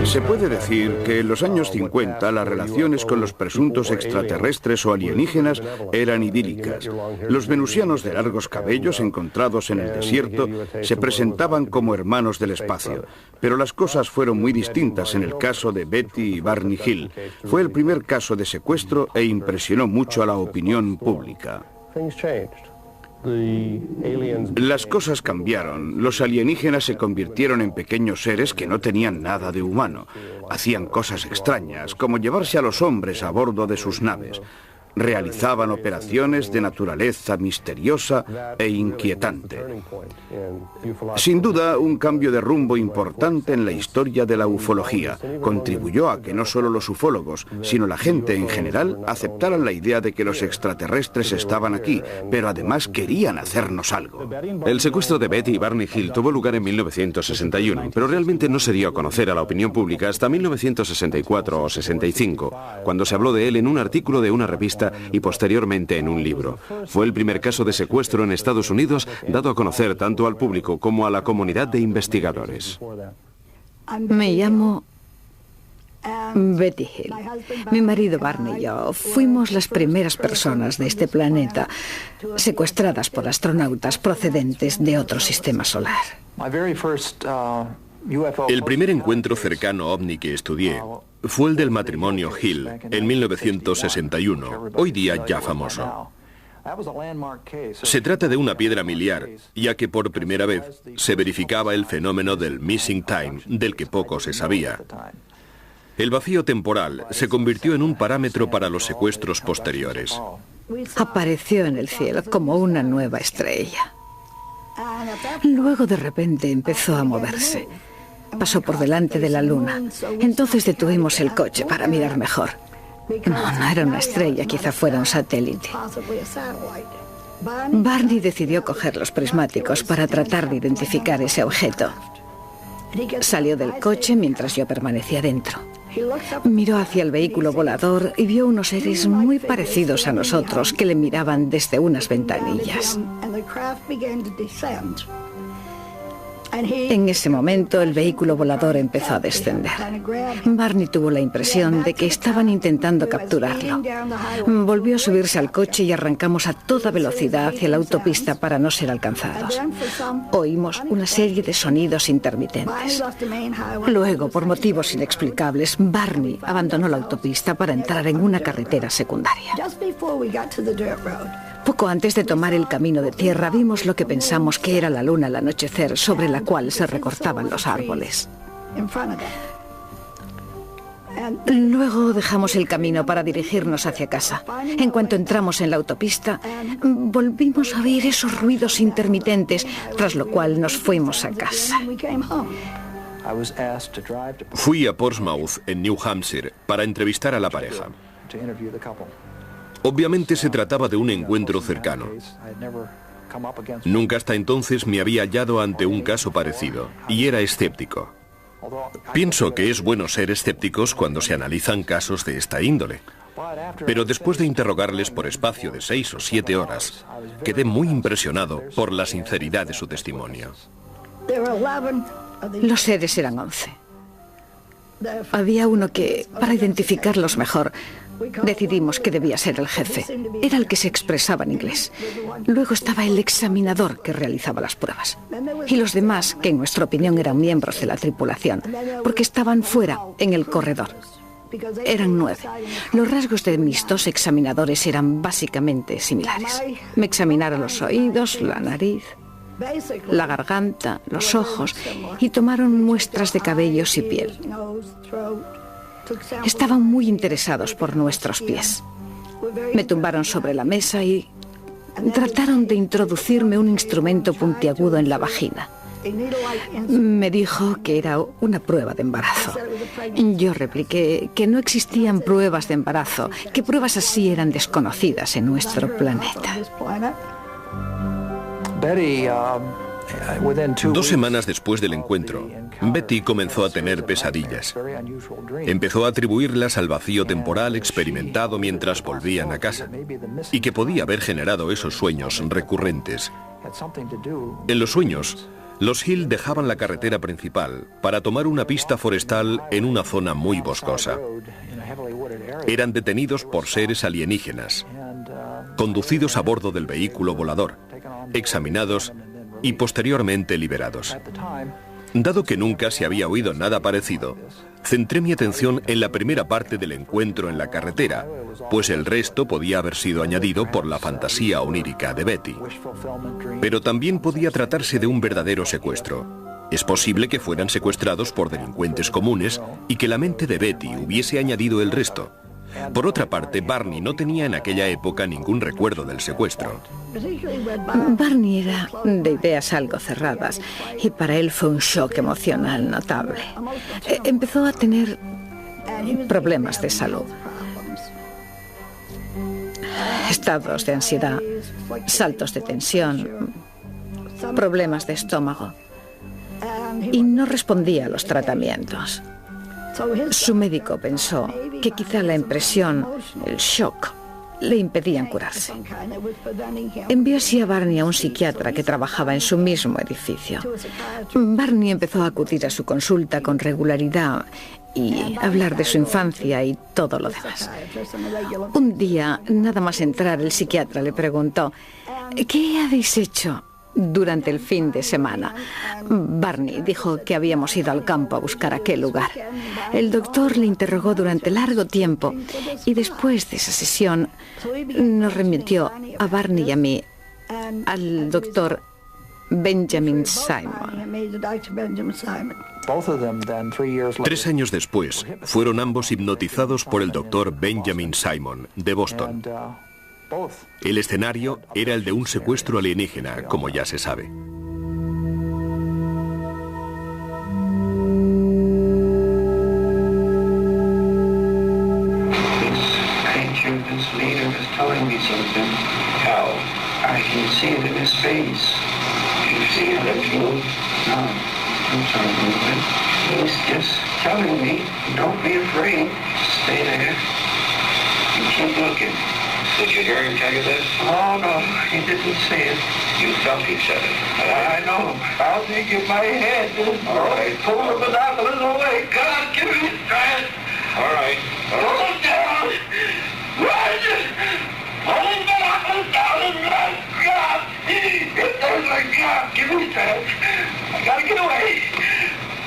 Se puede decir que en los años 50 las relaciones con los presuntos extraterrestres o alienígenas eran idílicas. Los venusianos de largos cabellos encontrados en el desierto se presentaban como hermanos del espacio. Pero las cosas fueron muy distintas en el caso de Betty y Barney Hill. Fue el primer caso de secuestro e impresionó mucho a la opinión pública. Las cosas cambiaron. Los alienígenas se convirtieron en pequeños seres que no tenían nada de humano. Hacían cosas extrañas, como llevarse a los hombres a bordo de sus naves. Realizaban operaciones de naturaleza misteriosa e inquietante. Sin duda, un cambio de rumbo importante en la historia de la ufología. Contribuyó a que no solo los ufólogos, sino la gente en general, aceptaran la idea de que los extraterrestres estaban aquí, pero además querían hacernos algo. El secuestro de Betty y Barney Hill tuvo lugar en 1961, pero realmente no se dio a conocer a la opinión pública hasta 1964 o 65, cuando se habló de él en un artículo de una revista y posteriormente en un libro. Fue el primer caso de secuestro en Estados Unidos dado a conocer tanto al público como a la comunidad de investigadores. Me llamo Betty Hill. Mi marido Barney y yo fuimos las primeras personas de este planeta secuestradas por astronautas procedentes de otro sistema solar. El primer encuentro cercano ovni que estudié fue el del matrimonio Hill en 1961, hoy día ya famoso. Se trata de una piedra miliar, ya que por primera vez se verificaba el fenómeno del missing time, del que poco se sabía. El vacío temporal se convirtió en un parámetro para los secuestros posteriores. Apareció en el cielo como una nueva estrella. Luego de repente empezó a moverse. Pasó por delante de la luna. Entonces detuvimos el coche para mirar mejor. No era una estrella, quizá fuera un satélite. Barney decidió coger los prismáticos para tratar de identificar ese objeto. Salió del coche mientras yo permanecía dentro. Miró hacia el vehículo volador y vio unos seres muy parecidos a nosotros que le miraban desde unas ventanillas. En ese momento el vehículo volador empezó a descender. Barney tuvo la impresión de que estaban intentando capturarlo. Volvió a subirse al coche y arrancamos a toda velocidad hacia la autopista para no ser alcanzados. Oímos una serie de sonidos intermitentes. Luego, por motivos inexplicables, Barney abandonó la autopista para entrar en una carretera secundaria. Poco antes de tomar el camino de tierra, vimos lo que pensamos que era la luna al anochecer, sobre la cual se recortaban los árboles. Luego dejamos el camino para dirigirnos hacia casa. En cuanto entramos en la autopista, volvimos a oír esos ruidos intermitentes, tras lo cual nos fuimos a casa. Fui a Portsmouth, en New Hampshire, para entrevistar a la pareja. Obviamente se trataba de un encuentro cercano. Nunca hasta entonces me había hallado ante un caso parecido, y era escéptico. Pienso que es bueno ser escépticos cuando se analizan casos de esta índole. Pero después de interrogarles por espacio de 6 o 7 horas, quedé muy impresionado por la sinceridad de su testimonio. Los seres eran 11. Había uno que, para identificarlos mejor, decidimos que debía ser el jefe. Era el que se expresaba en inglés. Luego estaba el examinador que realizaba las pruebas. Y los demás, que en nuestra opinión eran miembros de la tripulación, porque estaban fuera, en el corredor. Eran 9. Los rasgos de mis 2 examinadores eran básicamente similares. Me examinaron los oídos, la nariz, la garganta, los ojos y tomaron muestras de cabellos y piel. Estaban muy interesados por nuestros pies. Me tumbaron sobre la mesa y trataron de introducirme un instrumento puntiagudo en la vagina. Me dijo que era una prueba de embarazo. Yo repliqué que no existían pruebas de embarazo, que pruebas así eran desconocidas en nuestro planeta. 2 semanas después del encuentro, Betty comenzó a tener pesadillas. Empezó a atribuirlas al vacío temporal experimentado mientras volvían a casa, y que podía haber generado esos sueños recurrentes. En los sueños, Los Hill dejaban la carretera principal para tomar una pista forestal en una zona muy boscosa. Eran detenidos por seres alienígenas, conducidos a bordo del vehículo volador, examinados y posteriormente liberados. Dado que nunca se había oído nada parecido, centré mi atención en la primera parte del encuentro en la carretera, pues el resto podía haber sido añadido por la fantasía onírica de Betty. Pero también podía tratarse de un verdadero secuestro. Es posible que fueran secuestrados por delincuentes comunes y que la mente de Betty hubiese añadido el resto. Por otra parte, Barney no tenía en aquella época ningún recuerdo del secuestro. Barney era de ideas algo cerradas y para él fue un shock emocional notable. Empezó a tener problemas de salud. Estados de ansiedad, saltos de tensión, problemas de estómago. Y no respondía a los tratamientos. Su médico pensó que quizá la impresión, el shock, le impedían curarse. Envió así a Barney a un psiquiatra que trabajaba en su mismo edificio. Barney empezó a acudir a su consulta con regularidad y hablar de su infancia y todo lo demás. Un día, nada más entrar, el psiquiatra le preguntó: ¿qué habéis hecho durante el fin de semana? Barney dijo que habíamos ido al campo a buscar aquel lugar. El doctor le interrogó durante largo tiempo y después de esa sesión nos remitió a Barney y a mí al doctor Benjamin Simon. 3 años después, fueron ambos hipnotizados por el doctor Benjamin Simon, de Boston. El escenario era el de un secuestro alienígena, como ya se sabe. Did you hear him tell you this? Oh, no, he didn't say it. You felt he said it. I know. I'll take it in my head. All right. Pull the binoculars away. God, give me strength. All right. Pull it down. Run! Pull the binoculars down and run. God! If there's a God, give me strength. I gotta get away.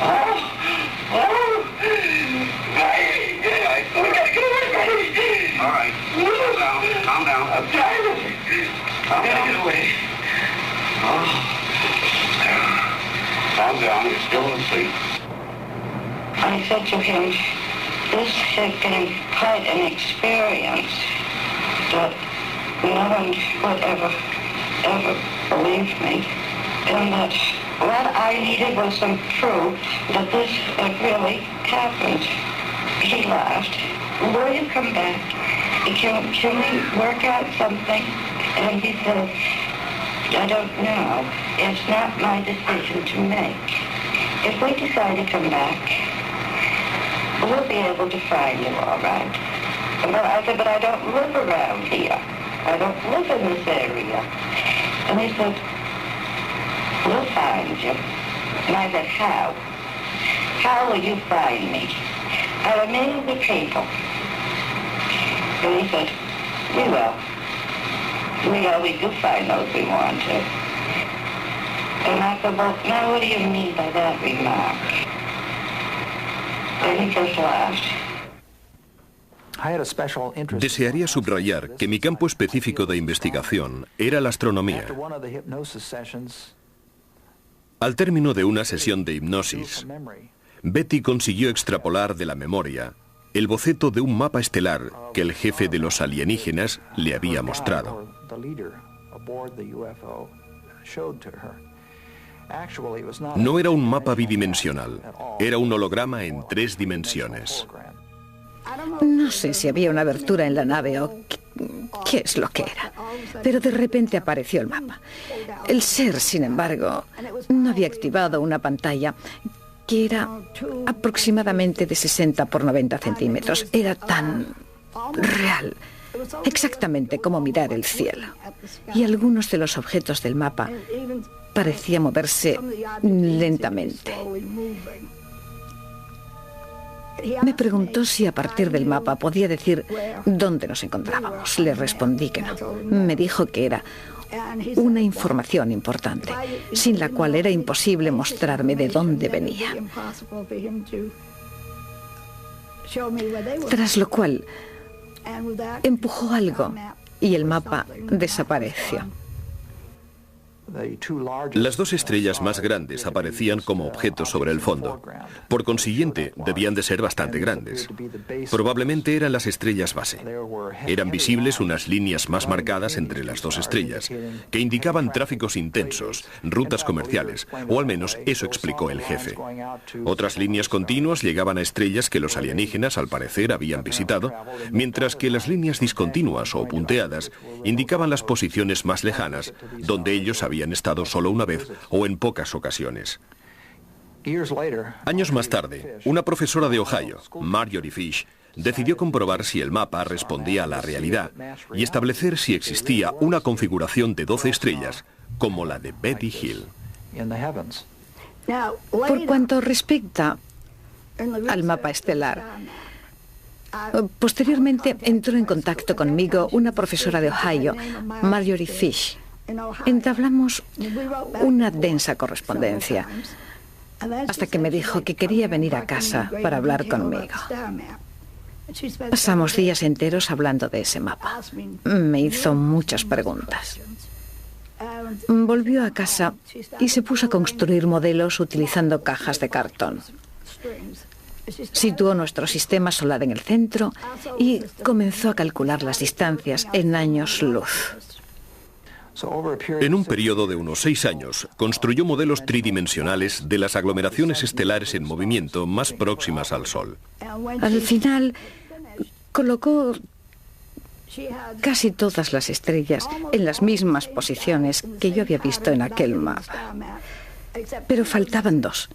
Oh! Hey! We gotta get away, buddy! All right. Calm down. I'm tired. I gotta get away. Oh. Calm down. You're still asleep. I said to him, this has been quite an experience that no one would ever believe me. And that what I needed was some proof that this had really happened. He laughed. Will you come back? Can we work out something? And he said, I don't know. It's not my decision to make. If we decide to come back, we'll be able to find you, all right. But I said, but I don't live around here. I don't live in this area. And he said, we'll find you. And I said, how? How will you find me? I'll amaze the people. And he said, we will. We do find those we want to. And I said, well, now what do you mean by that remark? And he just laughed. Desearía subrayar que mi campo específico de investigación era la astronomía. Al término de una sesión de hipnosis, Betty consiguió extrapolar de la memoria el boceto de un mapa estelar que el jefe de los alienígenas le había mostrado. No era un mapa bidimensional, era un holograma en 3 dimensiones. No sé si había una abertura en la nave o qué es lo que era, pero de repente apareció el mapa. El ser, sin embargo, no había activado una pantalla que era aproximadamente de 60 por 90 centímetros. Era tan real, exactamente como mirar el cielo. Y algunos de los objetos del mapa parecía moverse lentamente. Me preguntó si a partir del mapa podía decir dónde nos encontrábamos. Le respondí que no. Me dijo que era una información importante, sin la cual era imposible mostrarme de dónde venía. Tras lo cual, empujó algo y el mapa desapareció. Las dos estrellas más grandes aparecían como objetos sobre el fondo. Por consiguiente, debían de ser bastante grandes. Probablemente eran las estrellas base. Eran visibles unas líneas más marcadas entre las dos estrellas, que indicaban tráficos intensos, rutas comerciales, o al menos eso explicó el jefe. Otras líneas continuas llegaban a estrellas que los alienígenas, al parecer, habían visitado, mientras que las líneas discontinuas o punteadas indicaban las posiciones más lejanas, donde ellos habían estado solo una vez o en pocas ocasiones. Años más tarde, una profesora de Ohio, Marjorie Fish, decidió comprobar si el mapa respondía a la realidad y establecer si existía una configuración de 12 estrellas, como la de Betty Hill. Por cuanto respecta al mapa estelar, posteriormente entró en contacto conmigo una profesora de Ohio, Marjorie Fish. Entablamos una densa correspondencia, hasta que me dijo que quería venir a casa para hablar conmigo. Pasamos días enteros hablando de ese mapa. Me hizo muchas preguntas. Volvió a casa y se puso a construir modelos utilizando cajas de cartón. Situó nuestro sistema solar en el centro y comenzó a calcular las distancias en años luz. En un periodo de unos 6 años, construyó modelos tridimensionales de las aglomeraciones estelares en movimiento más próximas al Sol. Al final, colocó casi todas las estrellas en las mismas posiciones que yo había visto en aquel mapa. Pero faltaban 2.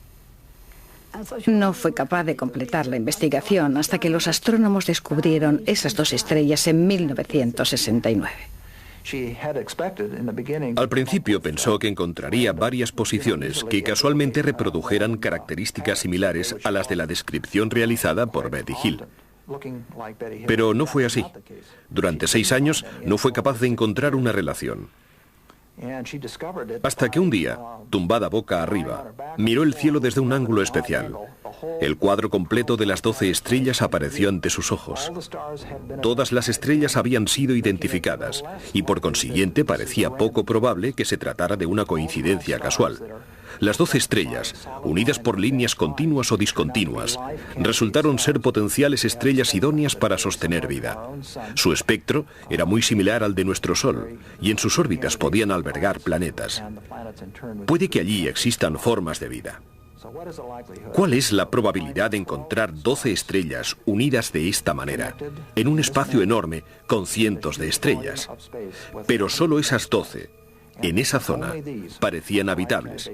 No fue capaz de completar la investigación hasta que los astrónomos descubrieron esas 2 estrellas en 1969. Al principio pensó que encontraría varias posiciones que casualmente reprodujeran características similares a las de la descripción realizada por Betty Hill. Pero no fue así. Durante 6 años no fue capaz de encontrar una relación. Hasta que un día, tumbada boca arriba, miró el cielo desde un ángulo especial. El cuadro completo de las 12 estrellas apareció ante sus ojos. Todas las estrellas habían sido identificadas y por consiguiente parecía poco probable que se tratara de una coincidencia casual. Las 12 estrellas, unidas por líneas continuas o discontinuas, resultaron ser potenciales estrellas idóneas para sostener vida. Su espectro era muy similar al de nuestro Sol, y en sus órbitas podían albergar planetas. Puede que allí existan formas de vida. ¿Cuál es la probabilidad de encontrar 12 estrellas unidas de esta manera, en un espacio enorme con cientos de estrellas? Pero solo esas 12, en esa zona, parecían habitables,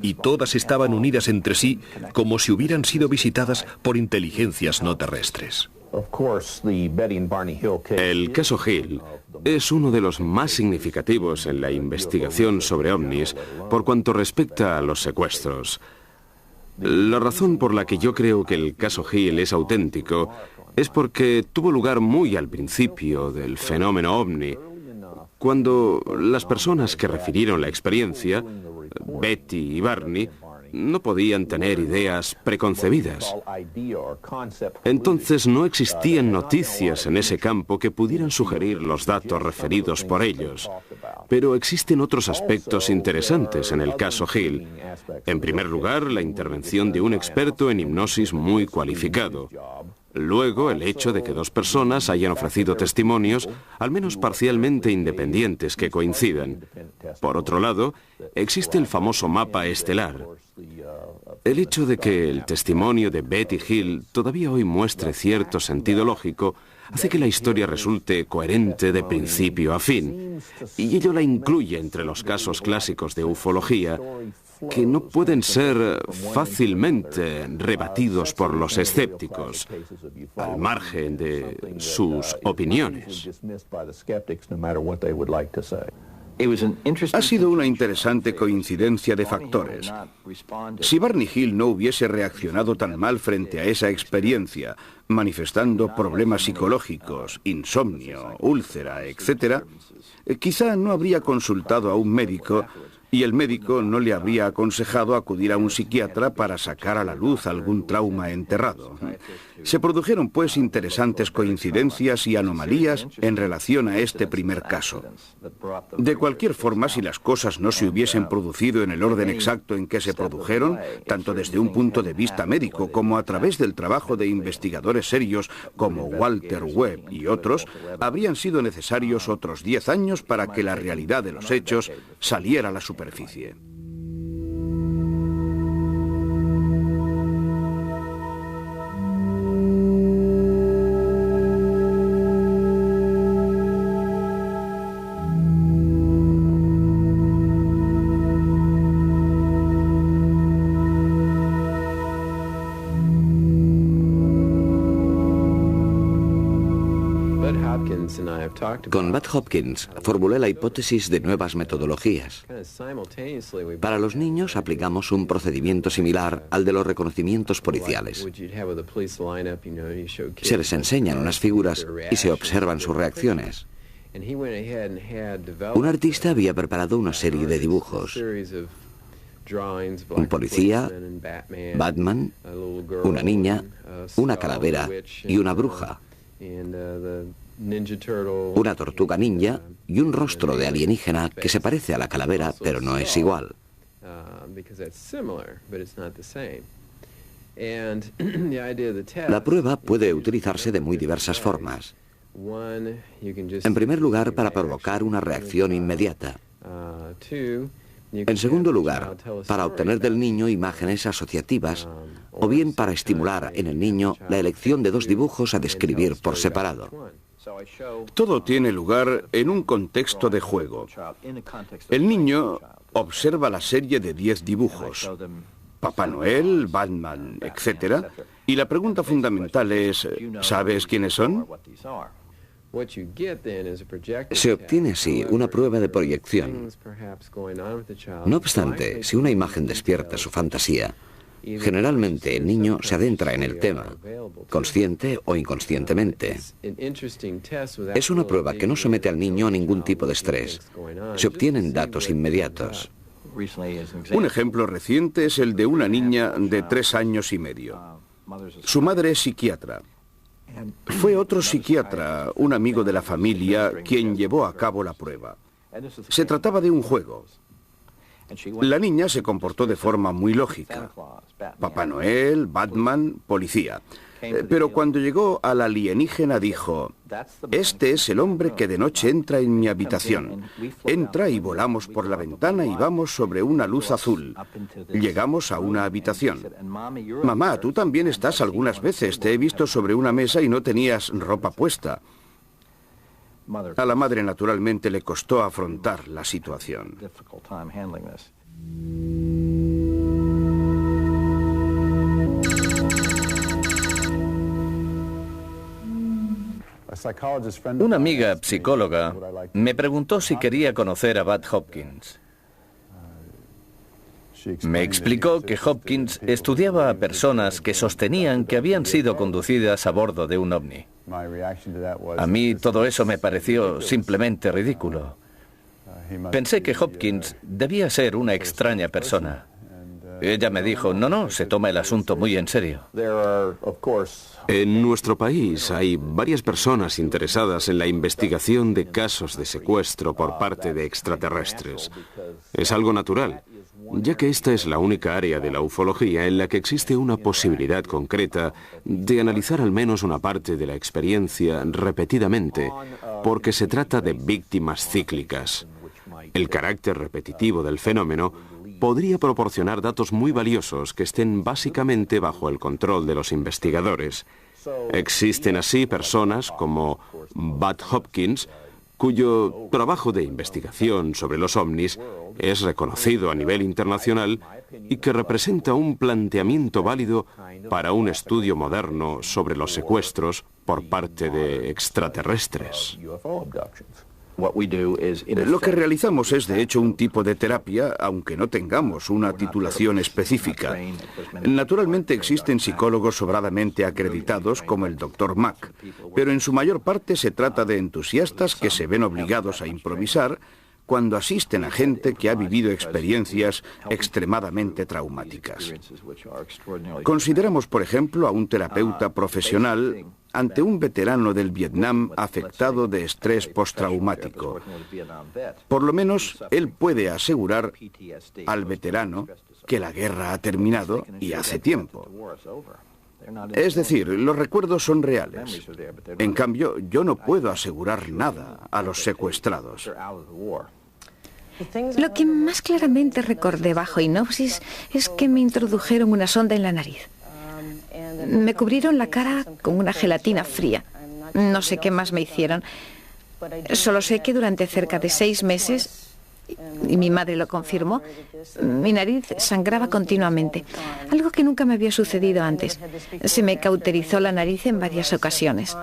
y todas estaban unidas entre sí como si hubieran sido visitadas por inteligencias no terrestres. El caso Hill es uno de los más significativos en la investigación sobre ovnis por cuanto respecta a los secuestros. La razón por la que yo creo que el caso Hill es auténtico es porque tuvo lugar muy al principio del fenómeno ovni, cuando las personas que refirieron la experiencia, Betty y Barney, no podían tener ideas preconcebidas. Entonces no existían noticias en ese campo que pudieran sugerir los datos referidos por ellos. Pero existen otros aspectos interesantes en el caso Hill. En primer lugar, la intervención de un experto en hipnosis muy cualificado. Luego, el hecho de que 2 personas hayan ofrecido testimonios, al menos parcialmente independientes, que coincidan. Por otro lado, existe el famoso mapa estelar. El hecho de que el testimonio de Betty Hill todavía hoy muestre cierto sentido lógico hace que la historia resulte coherente de principio a fin, y ello la incluye entre los casos clásicos de ufología que no pueden ser fácilmente rebatidos por los escépticos, al margen de sus opiniones. Ha sido una interesante coincidencia de factores. Si Barney Hill no hubiese reaccionado tan mal frente a esa experiencia, manifestando problemas psicológicos, insomnio, úlcera, etc., quizá no habría consultado a un médico y el médico no le habría aconsejado acudir a un psiquiatra para sacar a la luz algún trauma enterrado. Se produjeron, pues, interesantes coincidencias y anomalías en relación a este primer caso. De cualquier forma, si las cosas no se hubiesen producido en el orden exacto en que se produjeron, tanto desde un punto de vista médico como a través del trabajo de investigadores serios como Walter Webb y otros, habrían sido necesarios otros 10 años para que la realidad de los hechos saliera a la superficie. Con Bud Hopkins formulé la hipótesis de nuevas metodologías. Para los niños aplicamos un procedimiento similar al de los reconocimientos policiales. Se les enseñan unas figuras y se observan sus reacciones. Un artista había preparado una serie de dibujos. Un policía, Batman, una niña, una calavera y una bruja. Una tortuga ninja y un rostro de alienígena que se parece a la calavera, pero no es igual. La prueba puede utilizarse de muy diversas formas. En primer lugar, para provocar una reacción inmediata. En segundo lugar, para obtener del niño imágenes asociativas, o bien para estimular en el niño la elección de dos dibujos a describir por separado. Todo tiene lugar en un contexto de juego. El niño observa la serie de 10 dibujos. Papá Noel, Batman, etc. Y la pregunta fundamental es, ¿sabes quiénes son? Se obtiene así una prueba de proyección. No obstante, si una imagen despierta su fantasía, generalmente el niño se adentra en el tema, consciente o inconscientemente. Es una prueba que no somete al niño a ningún tipo de estrés. Se obtienen datos inmediatos. Un ejemplo reciente es el de una niña de 3 años y medio. Su madre es psiquiatra. Fue otro psiquiatra, un amigo de la familia, quien llevó a cabo la prueba. Se trataba de un juego. La niña se comportó de forma muy lógica. Papá Noel, Batman, policía. Pero cuando llegó al alienígena dijo, este es el hombre que de noche entra en mi habitación. Entra y volamos por la ventana y vamos sobre una luz azul. Llegamos a una habitación. Mamá, tú también estás algunas veces. Te he visto sobre una mesa y no tenías ropa puesta. A la madre, naturalmente, le costó afrontar la situación. Una amiga psicóloga me preguntó si quería conocer a Bud Hopkins. Me explicó que Hopkins estudiaba a personas que sostenían que habían sido conducidas a bordo de un ovni. A mí todo eso me pareció simplemente ridículo. Pensé que Hopkins debía ser una extraña persona. Ella me dijo, no, se toma el asunto muy en serio. En nuestro país hay varias personas interesadas en la investigación de casos de secuestro por parte de extraterrestres. Es algo natural, ya que esta es la única área de la ufología en la que existe una posibilidad concreta de analizar al menos una parte de la experiencia repetidamente, porque se trata de víctimas cíclicas. El carácter repetitivo del fenómeno podría proporcionar datos muy valiosos que estén básicamente bajo el control de los investigadores. Existen así personas como Bud Hopkins, cuyo trabajo de investigación sobre los ovnis es reconocido a nivel internacional y que representa un planteamiento válido para un estudio moderno sobre los secuestros por parte de extraterrestres. Lo que realizamos es de hecho un tipo de terapia, aunque no tengamos una titulación específica. Naturalmente existen psicólogos sobradamente acreditados como el Dr. Mack, pero en su mayor parte se trata de entusiastas que se ven obligados a improvisar cuando asisten a gente que ha vivido experiencias extremadamente traumáticas. Consideramos, por ejemplo, a un terapeuta profesional ante un veterano del Vietnam afectado de estrés postraumático. Por lo menos, él puede asegurar al veterano que la guerra ha terminado y hace tiempo. Es decir, los recuerdos son reales. En cambio, yo no puedo asegurar nada a los secuestrados. Lo que más claramente recordé bajo hipnosis es que me introdujeron una sonda en la nariz. Me cubrieron la cara con una gelatina fría. No sé qué más me hicieron. Solo sé que durante cerca de 6 meses, y mi madre lo confirmó, mi nariz sangraba continuamente, algo que nunca me había sucedido antes. Se me cauterizó la nariz en varias ocasiones.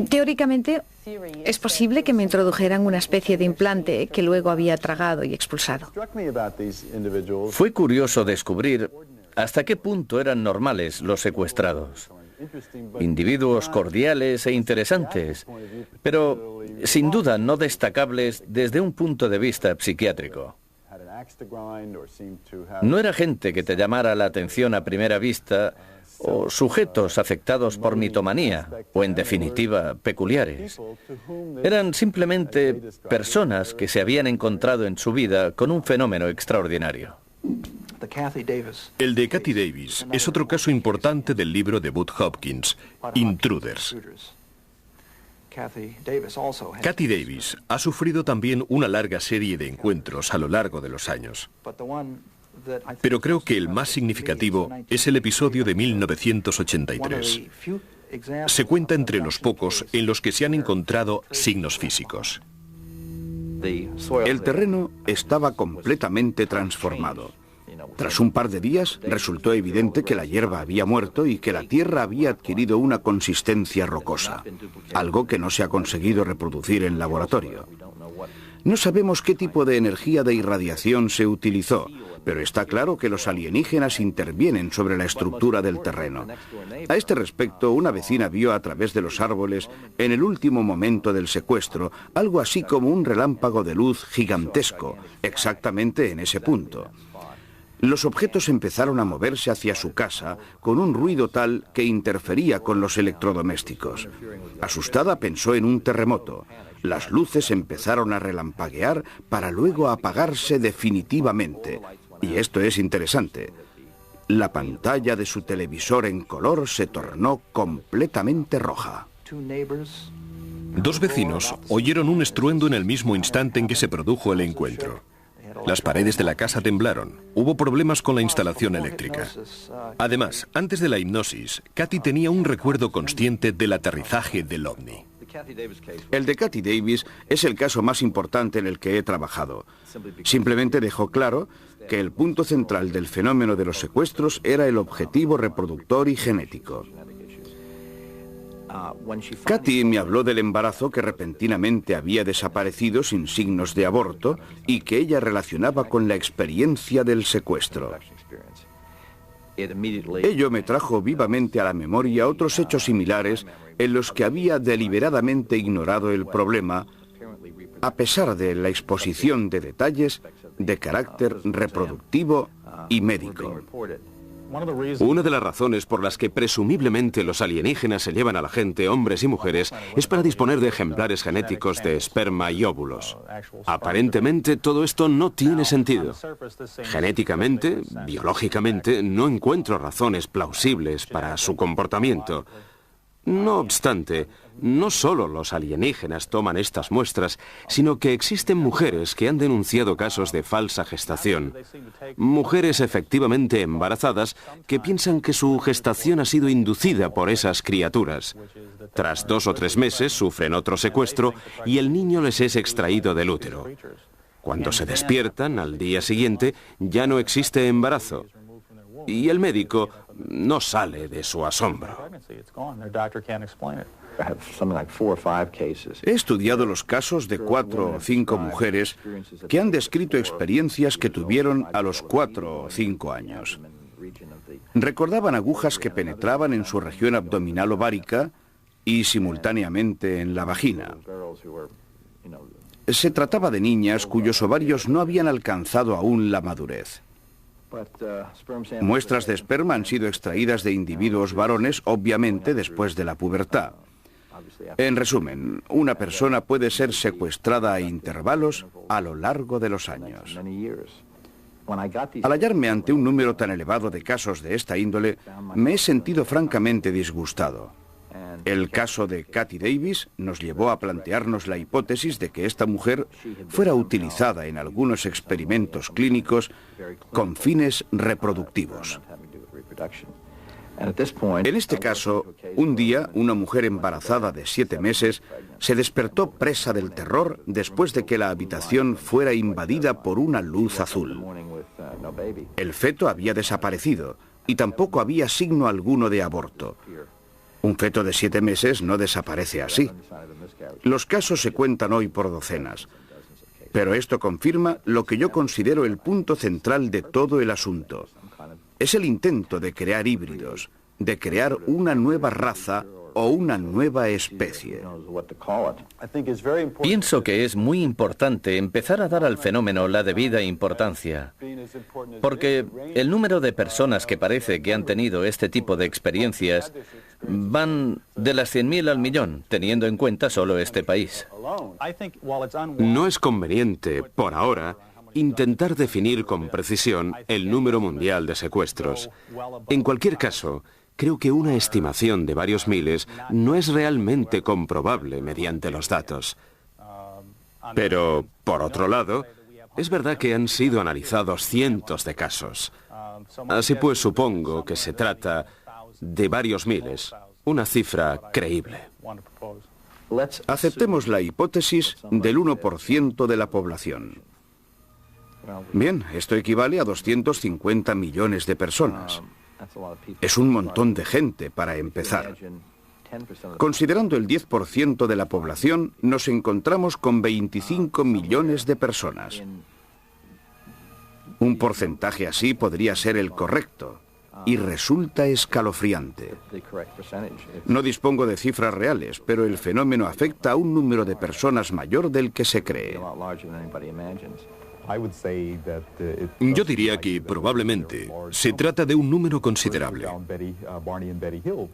Teóricamente, es posible que me introdujeran una especie de implante que luego había tragado y expulsado. Fue curioso descubrir hasta qué punto eran normales los secuestrados. Individuos cordiales e interesantes, pero sin duda no destacables desde un punto de vista psiquiátrico. No era gente que te llamara la atención a primera vista o sujetos afectados por mitomanía o, en definitiva, peculiares. Eran simplemente personas que se habían encontrado en su vida con un fenómeno extraordinario. El de Kathy Davis es otro caso importante del libro de Bud Hopkins, Intruders. Kathy Davis ha sufrido también una larga serie de encuentros a lo largo de los años. Pero creo que el más significativo es el episodio de 1983. Se cuenta entre los pocos en los que se han encontrado signos físicos. El terreno estaba completamente transformado. Tras un par de días, resultó evidente que la hierba había muerto y que la tierra había adquirido una consistencia rocosa, algo que no se ha conseguido reproducir en laboratorio. No sabemos qué tipo de energía de irradiación se utilizó, pero está claro que los alienígenas intervienen sobre la estructura del terreno. A este respecto, una vecina vio a través de los árboles, en el último momento del secuestro, algo así como un relámpago de luz gigantesco, exactamente en ese punto. Los objetos empezaron a moverse hacia su casa con un ruido tal que interfería con los electrodomésticos. Asustada pensó en un terremoto. Las luces empezaron a relampaguear para luego apagarse definitivamente. Y esto es interesante. La pantalla de su televisor en color se tornó completamente roja. 2 vecinos oyeron un estruendo en el mismo instante en que se produjo el encuentro. Las paredes de la casa temblaron. Hubo problemas con la instalación eléctrica. Además, antes de la hipnosis, Kathy tenía un recuerdo consciente del aterrizaje del ovni. El de Kathy Davis es el caso más importante en el que he trabajado. Simplemente dejó claro que el punto central del fenómeno de los secuestros era el objetivo reproductor y genético. Kathy me habló del embarazo que repentinamente había desaparecido sin signos de aborto y que ella relacionaba con la experiencia del secuestro. Ello me trajo vivamente a la memoria otros hechos similares en los que había deliberadamente ignorado el problema, a pesar de la exposición de detalles de carácter reproductivo y médico. Una de las razones por las que presumiblemente los alienígenas se llevan a la gente, hombres y mujeres, es para disponer de ejemplares genéticos de esperma y óvulos. Aparentemente todo esto no tiene sentido. Genéticamente, biológicamente, no encuentro razones plausibles para su comportamiento. No obstante, no solo los alienígenas toman estas muestras, sino que existen mujeres que han denunciado casos de falsa gestación. Mujeres efectivamente embarazadas que piensan que su gestación ha sido inducida por esas criaturas. Tras 2 o 3 meses sufren otro secuestro y el niño les es extraído del útero. Cuando se despiertan, al día siguiente, ya no existe embarazo. y el médico no sale de su asombro. He estudiado los casos de 4 o 5 mujeres que han descrito experiencias que tuvieron a los 4 o 5 años. Recordaban agujas que penetraban en su región abdominal ovárica y simultáneamente en la vagina. Se trataba de niñas cuyos ovarios no habían alcanzado aún la madurez. Muestras de esperma han sido extraídas de individuos varones, obviamente después de la pubertad. En resumen, una persona puede ser secuestrada a intervalos a lo largo de los años. Al hallarme ante un número tan elevado de casos de esta índole, me he sentido francamente disgustado. El caso de Kathy Davis nos llevó a plantearnos la hipótesis de que esta mujer fuera utilizada en algunos experimentos clínicos con fines reproductivos. En este caso, un día, una mujer embarazada de 7 meses se despertó presa del terror después de que la habitación fuera invadida por una luz azul. El feto había desaparecido y tampoco había signo alguno de aborto. Un feto de 7 meses no desaparece así. Los casos se cuentan hoy por docenas. Pero esto confirma lo que yo considero el punto central de todo el asunto. Es el intento de crear híbridos, de crear una nueva raza o una nueva especie. Pienso que es muy importante empezar a dar al fenómeno la debida importancia, porque el número de personas que parece que han tenido este tipo de experiencias van de las 100.000 al millón, teniendo en cuenta solo este país. No es conveniente, por ahora, intentar definir con precisión el número mundial de secuestros. En cualquier caso, creo que una estimación de varios miles no es realmente comprobable mediante los datos. Pero, por otro lado, es verdad que han sido analizados cientos de casos. Así pues, supongo que se trata de varios miles, una cifra creíble. Aceptemos la hipótesis del 1% de la población. Bien, esto equivale a 250 millones de personas. Es un montón de gente para empezar. Considerando el 10% de la población, nos encontramos con 25 millones de personas. Un porcentaje así podría ser el correcto, y resulta escalofriante. No dispongo de cifras reales, pero el fenómeno afecta a un número de personas mayor del que se cree. Yo diría que probablemente se trata de un número considerable.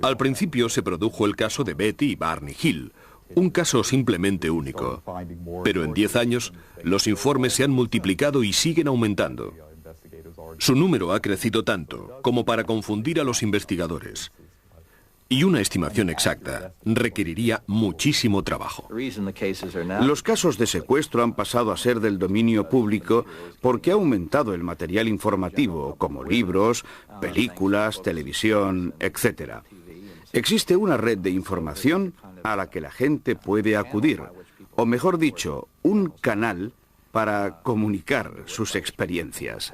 Al principio se produjo el caso de Betty y Barney Hill, un caso simplemente único. Pero en 10 años los informes se han multiplicado y siguen aumentando. Su número ha crecido tanto como para confundir a los investigadores. Y una estimación exacta requeriría muchísimo trabajo. Los casos de secuestro han pasado a ser del dominio público porque ha aumentado el material informativo, como libros, películas, televisión, etc. Existe una red de información a la que la gente puede acudir, o mejor dicho, un canal para comunicar sus experiencias.